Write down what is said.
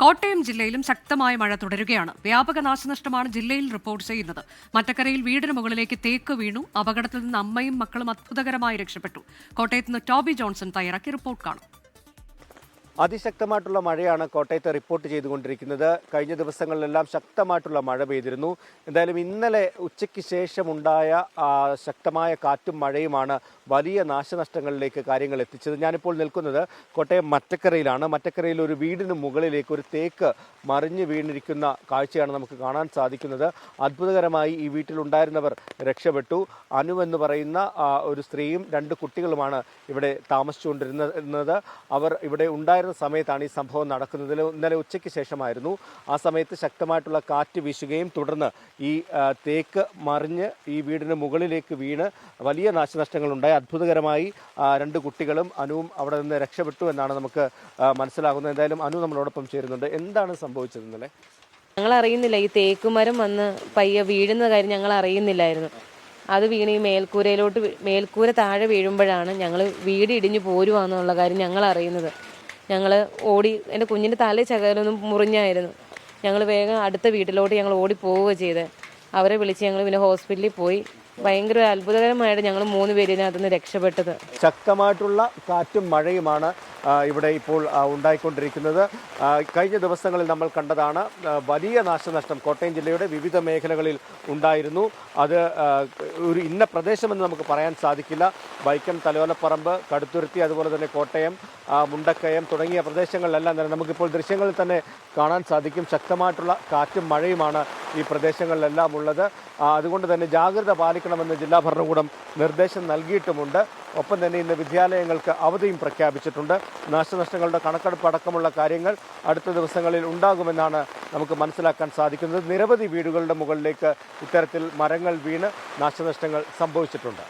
കോട്ടയം ജില്ലയിലും ശക്തമായ മഴ തുടരുകയാണ്. വ്യാപക നാശനഷ്ടമാണ് ജില്ലയിൽ റിപ്പോർട്ട് ചെയ്യുന്നത്. മറ്റക്കരയിൽ വീടിന് മുകളിലേക്ക് തേക്ക് വീണു. അപകടത്തിൽ നിന്ന് അമ്മയും മക്കളും അത്ഭുതകരമായി രക്ഷപ്പെട്ടു. കോട്ടയത്ത് നിന്ന് ടോബി ജോൺസൺ തയ്യാറാക്കി റിപ്പോർട്ട് കാണും. അതിശക്തമായിട്ടുള്ള മഴയാണ് കോട്ടയത്ത് റിപ്പോർട്ട് ചെയ്തുകൊണ്ടിരിക്കുന്നത്. കഴിഞ്ഞ ദിവസങ്ങളിലെല്ലാം ശക്തമായിട്ടുള്ള മഴ പെയ്തിരുന്നു. എന്തായാലും ഇന്നലെ ഉച്ചയ്ക്ക് ശേഷമുണ്ടായ ശക്തമായ കാറ്റും മഴയുമാണ് വലിയ നാശനഷ്ടങ്ങളിലേക്ക് കാര്യങ്ങൾ എത്തിച്ചത്. ഞാനിപ്പോൾ നിൽക്കുന്നത് കോട്ടയം മറ്റക്കരയിലാണ്. മറ്റക്കരയിൽ ഒരു വീടിന് മുകളിലേക്ക് ഒരു തേക്ക് മറിഞ്ഞു വീണിരിക്കുന്ന കാഴ്ചയാണ് നമുക്ക് കാണാൻ സാധിക്കുന്നത്. അത്ഭുതകരമായി ഈ വീട്ടിലുണ്ടായിരുന്നവർ രക്ഷപ്പെട്ടു. അനു എന്ന് പറയുന്ന ഒരു സ്ത്രീയും 2 കുട്ടികളുമാണ് ഇവിടെ താമസിച്ചുകൊണ്ടിരുന്നത്. അവർ ഇവിടെ ഉണ്ടായിരുന്ന സമയത്താണ് ഈ സംഭവം നടക്കുന്നത്. ഇന്നലെ ഉച്ചയ്ക്ക് ശേഷമായിരുന്നു. ആ സമയത്ത് ശക്തമായിട്ടുള്ള കാറ്റ് വീശുകയും തുടർന്ന് ഈ തേക്ക് മറിഞ്ഞ് ഈ വീടിന് മുകളിലേക്ക് വീണ് വലിയ നാശനഷ്ടങ്ങൾ ഉണ്ടായി. അത്ഭുതകരമായി 2 കുട്ടികളും അനുവും അവിടെ നിന്ന് രക്ഷപ്പെട്ടു എന്നാണ് നമുക്ക് മനസ്സിലാകുന്നത്. എന്തായാലും അനു നമ്മളോടൊപ്പം ചേരുന്നുണ്ട്. എന്താണ് സംഭവിച്ചത് ഇന്നലെ? ഞങ്ങൾ അറിയുന്നില്ല, ഈ തേക്കുമരം വന്ന് പയ്യെ വീഴുന്ന കാര്യം ഞങ്ങൾ അറിയുന്നില്ലായിരുന്നു. അത് വീണ് ഈ മേൽക്കൂര താഴെ വീഴുമ്പോഴാണ് ഞങ്ങൾ വീട് ഇടിഞ്ഞു പോരുവാന്നുള്ള കാര്യം ഞങ്ങൾ അറിയുന്നത്. ഞങ്ങൾ ഓടി, എൻ്റെ കുഞ്ഞിൻ്റെ തല ചകലൊന്നും മുറിഞ്ഞായിരുന്നു. ഞങ്ങൾ വേഗം അടുത്ത വീട്ടിലോട്ട് ഞങ്ങൾ ഓടി പോവുക ചെയ്ത്. അവരെ വിളിച്ച് ഞങ്ങൾ പിന്നെ ഹോസ്പിറ്റലിൽ പോയി. ഭയങ്കര അത്ഭുതകരമായിട്ട് ഞങ്ങൾ 3 പേരിനകത്തുനിന്ന് രക്ഷപ്പെട്ടത്. ശക്തമായിട്ടുള്ള കാറ്റും മഴയുമാണ് ഇവിടെ ഇപ്പോൾ ഉണ്ടായിക്കൊണ്ടിരിക്കുന്നത്. കഴിഞ്ഞ ദിവസങ്ങളിൽ നമ്മൾ കണ്ടതാണ് വലിയ നാശനഷ്ടം കോട്ടയം ജില്ലയുടെ വിവിധ മേഖലകളിൽ ഉണ്ടായിരുന്നു. അത് ഒരു ഇന്ന പ്രദേശമെന്ന് നമുക്ക് പറയാൻ സാധിക്കില്ല. വൈക്കം, തലയോലപ്പറമ്പ്, കടുത്തുരുത്തി, അതുപോലെ തന്നെ കോട്ടയം, മുണ്ടക്കയം തുടങ്ങിയ പ്രദേശങ്ങളിലെല്ലാം തന്നെ നമുക്കിപ്പോൾ ദൃശ്യങ്ങളിൽ തന്നെ കാണാൻ സാധിക്കും. ശക്തമായിട്ടുള്ള കാറ്റും മഴയുമാണ് ഈ പ്രദേശങ്ങളിലെല്ലാം ഉള്ളത്. അതുകൊണ്ട് തന്നെ ജാഗ്രത പാലിക്കണമെന്ന് ജില്ലാ ഭരണകൂടം നിർദ്ദേശം നൽകിയിട്ടുമുണ്ട്. ഒപ്പം തന്നെ ഇന്ന് വിദ്യാലയങ്ങൾക്ക് അവധിയും പ്രഖ്യാപിച്ചിട്ടുണ്ട്. നാശനഷ്ടങ്ങളുടെ കണക്കെടുപ്പ് അടക്കമുള്ള കാര്യങ്ങൾ അടുത്ത ദിവസങ്ങളിൽ ഉണ്ടാകുമെന്നാണ് നമുക്ക് മനസ്സിലാക്കാൻ സാധിക്കുന്നത്. നിരവധി വീടുകളുടെ മുകളിലേക്ക് ഇത്തരത്തിൽ മരങ്ങൾ വീണ് നാശനഷ്ടങ്ങൾ സംഭവിച്ചിട്ടുണ്ട്.